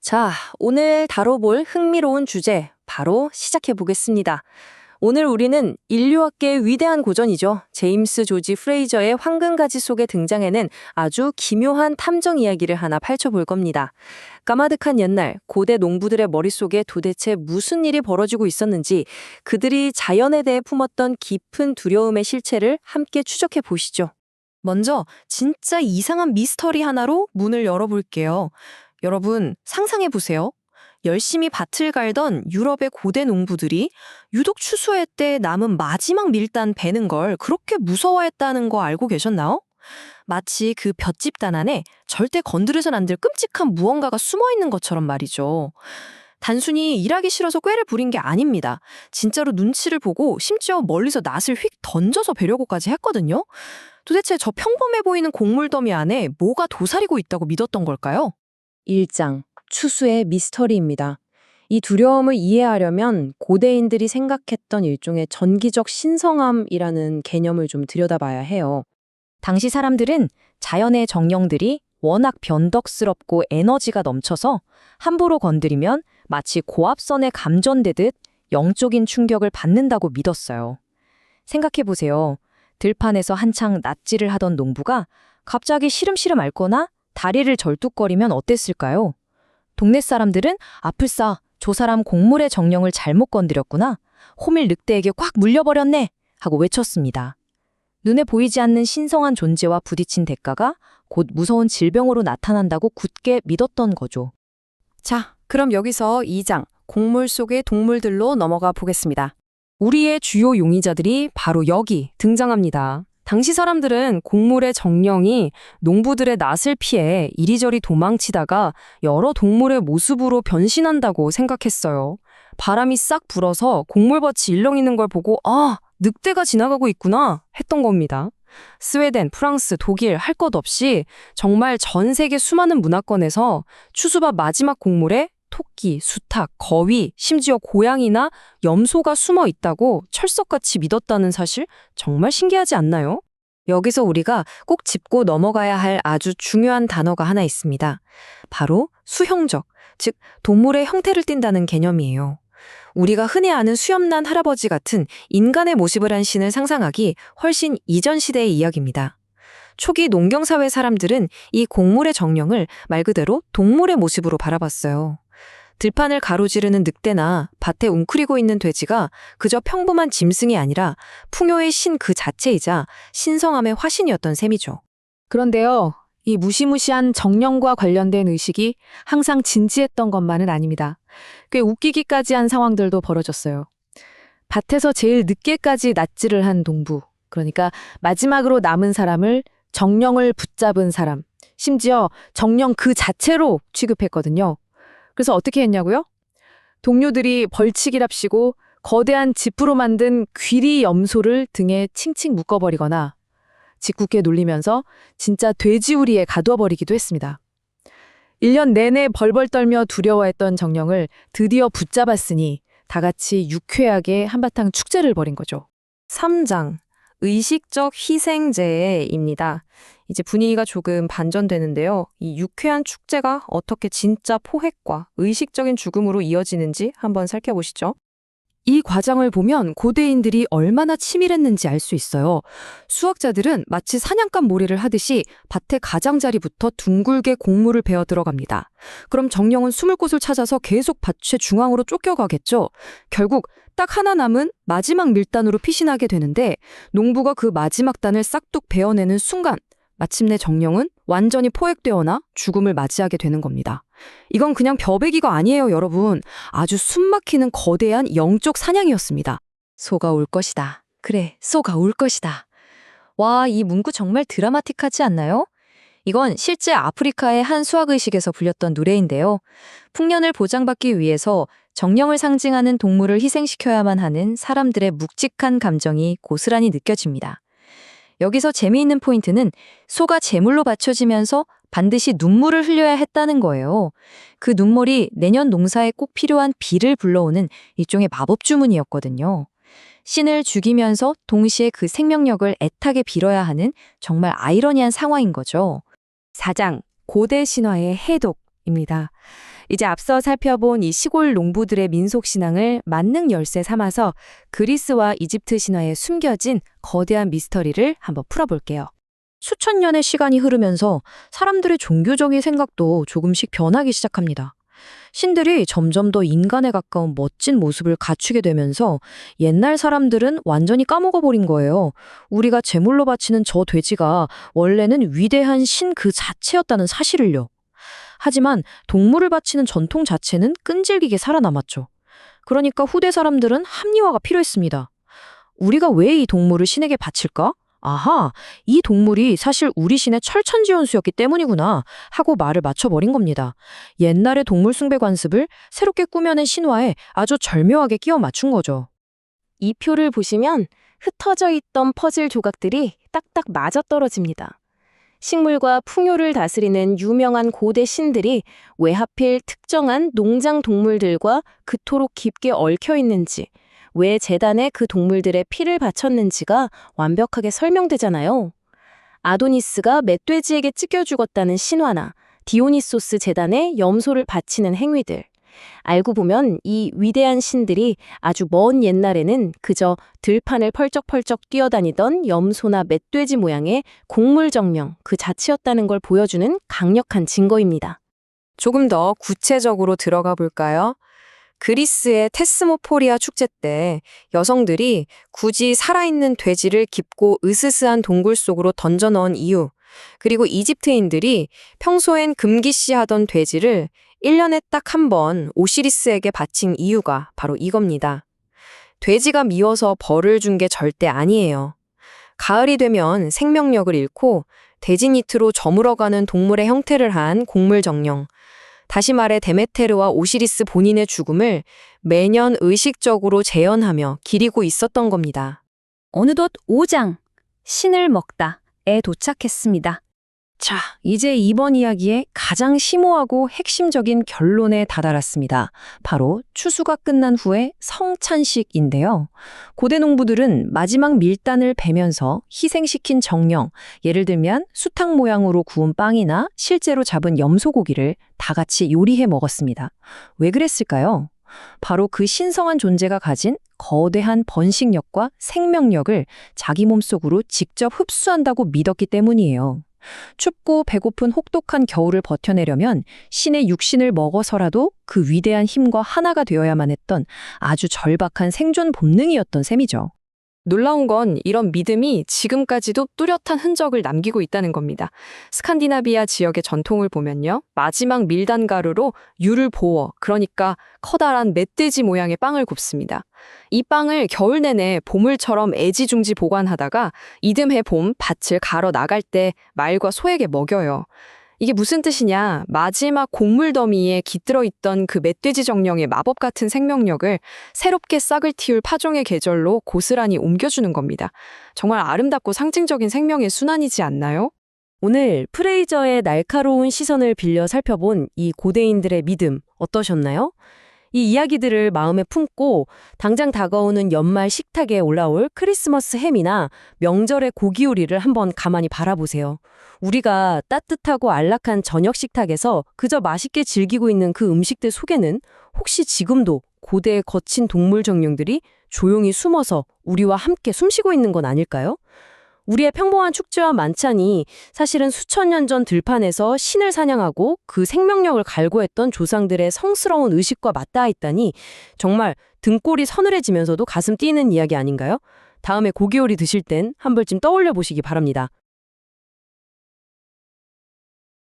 자, 오늘 다뤄볼 흥미로운 주제 바로 시작해 보겠습니다. 오늘 우리는 인류학계의 위대한 고전이죠. 제임스 조지 프레이저의 황금가지 속에 등장하는 아주 기묘한 탐정 이야기를 하나 펼쳐볼 겁니다. 까마득한 옛날 고대 농부들의 머릿속에 도대체 무슨 일이 벌어지고 있었는지 그들이 자연에 대해 품었던 깊은 두려움의 실체를 함께 추적해 보시죠. 먼저 진짜 이상한 미스터리 하나로 문을 열어볼게요. 여러분 상상해 보세요. 열심히 밭을 갈던 유럽의 고대 농부들이 유독 추수할 때 남은 마지막 밀단 베는 걸 그렇게 무서워했다는 거 알고 계셨나요? 마치 그 볏짚단 안에 절대 건드려선 안 될 끔찍한 무언가가 숨어 있는 것처럼 말이죠. 단순히 일하기 싫어서 꾀를 부린 게 아닙니다. 진짜로 눈치를 보고 심지어 멀리서 낫을 휙 던져서 베려고까지 했거든요. 도대체 저 평범해 보이는 곡물더미 안에 뭐가 도사리고 있다고 믿었던 걸까요? 1장 추수의 미스터리입니다. 이 두려움을 이해하려면 고대인들이 생각했던 일종의 전기적 신성함이라는 개념을 좀 들여다봐야 해요. 당시 사람들은 자연의 정령들이 워낙 변덕스럽고 에너지가 넘쳐서 함부로 건드리면 마치 고압선에 감전되듯 영적인 충격을 받는다고 믿었어요. 생각해보세요. 들판에서 한창 낫질을 하던 농부가 갑자기 시름시름 앓거나 다리를 절뚝거리면 어땠을까요? 동네 사람들은 아플싸, 저 사람 곡물의 정령을 잘못 건드렸구나. 호밀 늑대에게 꽉 물려버렸네 하고 외쳤습니다. 눈에 보이지 않는 신성한 존재와 부딪힌 대가가 곧 무서운 질병으로 나타난다고 굳게 믿었던 거죠. 자, 그럼 여기서 2장, 곡물 속의 동물들로 넘어가 보겠습니다. 우리의 주요 용의자들이 바로 여기 등장합니다. 당시 사람들은 곡물의 정령이 농부들의 낫을 피해 이리저리 도망치다가 여러 동물의 모습으로 변신한다고 생각했어요. 바람이 싹 불어서 곡물밭이 일렁이는 걸 보고 아, 늑대가 지나가고 있구나 했던 겁니다. 스웨덴, 프랑스, 독일 할 것 없이 정말 전 세계 수많은 문화권에서 추수밭 마지막 곡물에 토끼, 수탉, 거위, 심지어 고양이나 염소가 숨어 있다고 철석같이 믿었다는 사실 정말 신기하지 않나요? 여기서 우리가 꼭 짚고 넘어가야 할 아주 중요한 단어가 하나 있습니다. 바로 수형적, 즉 동물의 형태를 띈다는 개념이에요. 우리가 흔히 아는 수염난 할아버지 같은 인간의 모습을 한 신을 상상하기 훨씬 이전 시대의 이야기입니다. 초기 농경사회 사람들은 이 곡물의 정령을 말 그대로 동물의 모습으로 바라봤어요. 들판을 가로지르는 늑대나 밭에 웅크리고 있는 돼지가 그저 평범한 짐승이 아니라 풍요의 신 그 자체이자 신성함의 화신이었던 셈이죠. 그런데요, 이 무시무시한 정령과 관련된 의식이 항상 진지했던 것만은 아닙니다. 꽤 웃기기까지 한 상황들도 벌어졌어요. 밭에서 제일 늦게까지 낫질을 한 농부, 그러니까 마지막으로 남은 사람을 정령을 붙잡은 사람, 심지어 정령 그 자체로 취급했거든요. 그래서 어떻게 했냐고요? 동료들이 벌칙이랍시고 거대한 지프로 만든 귀리 염소를 등에 칭칭 묶어버리거나 짓궂게 놀리면서 진짜 돼지우리에 가두어버리기도 했습니다. 1년 내내 벌벌 떨며 두려워했던 정령을 드디어 붙잡았으니 다 같이 유쾌하게 한바탕 축제를 벌인 거죠. 3장 의식적 희생제입니다. 이제 분위기가 조금 반전되는데요. 이 유쾌한 축제가 어떻게 진짜 포획과 의식적인 죽음으로 이어지는지 한번 살펴보시죠. 이 과정을 보면 고대인들이 얼마나 치밀했는지 알 수 있어요. 수학자들은 마치 사냥감 몰이를 하듯이 밭의 가장자리부터 둥글게 곡물을 베어 들어갑니다. 그럼 정령은 숨을 곳을 찾아서 계속 밭의 중앙으로 쫓겨가겠죠. 결국 딱 하나 남은 마지막 밀단으로 피신하게 되는데 농부가 그 마지막 단을 싹둑 베어내는 순간 마침내 정령은 완전히 포획되거나 죽음을 맞이하게 되는 겁니다. 이건 그냥 벼베기가 아니에요, 여러분. 아주 숨막히는 거대한 영적 사냥이었습니다. 소가 올 것이다. 그래, 소가 올 것이다. 와, 이 문구 정말 드라마틱하지 않나요? 이건 실제 아프리카의 한 수학의식에서 불렸던 노래인데요. 풍년을 보장받기 위해서 정령을 상징하는 동물을 희생시켜야만 하는 사람들의 묵직한 감정이 고스란히 느껴집니다. 여기서 재미있는 포인트는 소가 제물로 바쳐지면서 반드시 눈물을 흘려야 했다는 거예요. 그 눈물이 내년 농사에 꼭 필요한 비를 불러오는 일종의 마법 주문이었거든요. 신을 죽이면서 동시에 그 생명력을 애타게 빌어야 하는 정말 아이러니한 상황인 거죠. 4장 고대 신화의 해독입니다. 이제 앞서 살펴본 이 시골 농부들의 민속신앙을 만능 열쇠 삼아서 그리스와 이집트 신화에 숨겨진 거대한 미스터리를 한번 풀어볼게요. 수천 년의 시간이 흐르면서 사람들의 종교적인 생각도 조금씩 변하기 시작합니다. 신들이 점점 더 인간에 가까운 멋진 모습을 갖추게 되면서 옛날 사람들은 완전히 까먹어버린 거예요. 우리가 제물로 바치는 저 돼지가 원래는 위대한 신 그 자체였다는 사실을요. 하지만 동물을 바치는 전통 자체는 끈질기게 살아남았죠. 그러니까 후대 사람들은 합리화가 필요했습니다. 우리가 왜 이 동물을 신에게 바칠까? 아하, 이 동물이 사실 우리 신의 철천지원수였기 때문이구나 하고 말을 맞춰버린 겁니다. 옛날의 동물 숭배 관습을 새롭게 꾸며낸 신화에 아주 절묘하게 끼워 맞춘 거죠. 이 표를 보시면 흩어져 있던 퍼즐 조각들이 딱딱 맞아떨어집니다. 식물과 풍요를 다스리는 유명한 고대 신들이 왜 하필 특정한 농장 동물들과 그토록 깊게 얽혀 있는지, 왜 제단에 그 동물들의 피를 바쳤는지가 완벽하게 설명되잖아요. 아도니스가 멧돼지에게 찢겨 죽었다는 신화나 디오니소스 제단에 염소를 바치는 행위들. 알고 보면 이 위대한 신들이 아주 먼 옛날에는 그저 들판을 펄쩍펄쩍 뛰어다니던 염소나 멧돼지 모양의 곡물정령 그 자체였다는 걸 보여주는 강력한 증거입니다. 조금 더 구체적으로 들어가 볼까요? 그리스의 테스모포리아 축제 때 여성들이 굳이 살아있는 돼지를 깊고 으스스한 동굴 속으로 던져 넣은 이유, 그리고 이집트인들이 평소엔 금기시하던 돼지를 1년에 딱 한 번 오시리스에게 바친 이유가 바로 이겁니다. 돼지가 미워서 벌을 준 게 절대 아니에요. 가을이 되면 생명력을 잃고 돼지니트로 저물어가는 동물의 형태를 한 곡물정령, 다시 말해 데메테르와 오시리스 본인의 죽음을 매년 의식적으로 재현하며 기리고 있었던 겁니다. 어느덧 5장, 신을 먹다에 도착했습니다. 자, 이제 이번 이야기의 가장 심오하고 핵심적인 결론에 다다랐습니다. 바로 추수가 끝난 후의 성찬식인데요. 고대 농부들은 마지막 밀단을 베면서 희생시킨 정령, 예를 들면 수탉 모양으로 구운 빵이나 실제로 잡은 염소고기를 다 같이 요리해 먹었습니다. 왜 그랬을까요? 바로 그 신성한 존재가 가진 거대한 번식력과 생명력을 자기 몸속으로 직접 흡수한다고 믿었기 때문이에요. 춥고 배고픈 혹독한 겨울을 버텨내려면 신의 육신을 먹어서라도 그 위대한 힘과 하나가 되어야만 했던 아주 절박한 생존 본능이었던 셈이죠. 놀라운 건 이런 믿음이 지금까지도 뚜렷한 흔적을 남기고 있다는 겁니다. 스칸디나비아 지역의 전통을 보면요. 마지막 밀단 가루로 유를 보워, 그러니까 커다란 멧돼지 모양의 빵을 굽습니다. 이 빵을 겨울 내내 보물처럼 애지중지 보관하다가 이듬해 봄 밭을 갈아 나갈 때 말과 소에게 먹여요. 이게 무슨 뜻이냐? 마지막 곡물 더미에 깃들어 있던 그 멧돼지 정령의 마법 같은 생명력을 새롭게 싹을 틔울 파종의 계절로 고스란히 옮겨주는 겁니다. 정말 아름답고 상징적인 생명의 순환이지 않나요? 오늘 프레이저의 날카로운 시선을 빌려 살펴본 이 고대인들의 믿음 어떠셨나요? 이 이야기들을 마음에 품고 당장 다가오는 연말 식탁에 올라올 크리스마스 햄이나 명절의 고기 요리를 한번 가만히 바라보세요. 우리가 따뜻하고 안락한 저녁 식탁에서 그저 맛있게 즐기고 있는 그 음식들 속에는 혹시 지금도 고대의 거친 동물 정령들이 조용히 숨어서 우리와 함께 숨쉬고 있는 건 아닐까요? 우리의 평범한 축제와 만찬이 사실은 수천 년 전 들판에서 신을 사냥하고 그 생명력을 갈구했던 조상들의 성스러운 의식과 맞닿아 있다니 정말 등골이 서늘해지면서도 가슴 뛰는 이야기 아닌가요? 다음에 고기 요리 드실 땐 한 번쯤 떠올려 보시기 바랍니다.